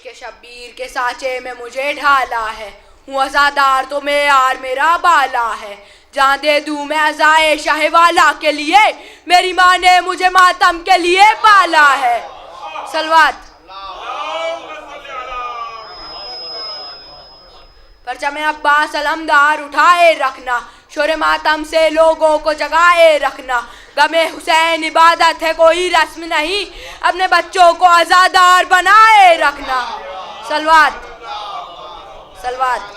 इश्क शब्बीर के सांचे में मुझे ढाला है, हूँ अज़ादार तो मैं यार मेरा बाला है। जान दे दूँ मैं अज़ाए शाहवाला के लिए, मेरी माँ ने मुझे मातम के लिए पाला है। सलवात। परचम अब्बास अलमदार उठाए रखना, शोरे मातम से लोगों को जगाए रखना। गमे हुसैन इबादत है कोई रस्म नहीं, अपने बच्चों को आज़ादार बनाए रखना। सलवात सलवात।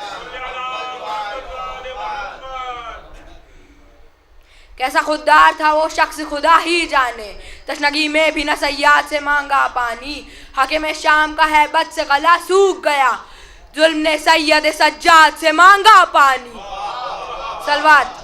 कैसा खुददार था वो शख्स खुदा ही जाने, तशनगी में भी न सयाद से मांगा पानी। हकीम शाम का है बद से गला सूख गया, जुल्म ने सैयद सज्जाद से मांगा पानी। सलवात।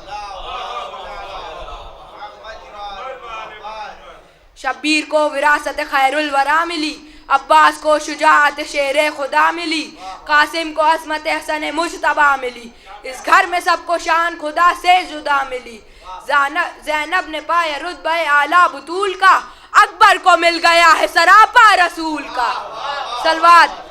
शब्बीर को विरासत खैरुल वरा मिली, अब्बास को शुजाअत शेरे खुदा मिली, कासिम को असमत हसन मुजतबा मिली। इस घर में सबको शान खुदा से जुदा मिली। ज़ैनब ने पाया रुतबा आला बुतूल का, अकबर को मिल गया है सरापा रसूल का। सलवात।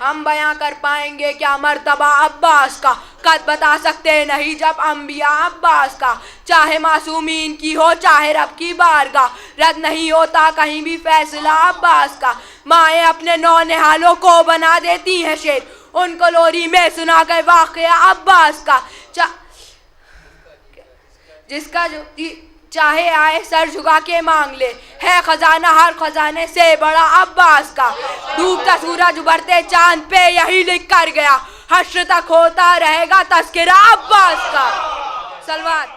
हम बयां कर पाएंगे क्या मर्तबा अब्बास का, कद बता सकते नहीं जब अंबिया अब्बास का। चाहे मासूमीन की हो चाहे रब की बारगाह, रद्द नहीं होता कहीं भी फैसला अब्बास का। माएँ अपने नौनिहालों को बना देती हैं शेर, उनको लोरी में सुना गए वाक़या अब्बास का। जिसका जो चाहे आए सर झुका के मांग ले, है खजाना हर खजाने से बड़ा अब्बास का। डूबता सूरज उभरते चांद पे यही लिख कर गया, हश्र तक होता रहेगा तस्किरा अब्बास का। सलवात।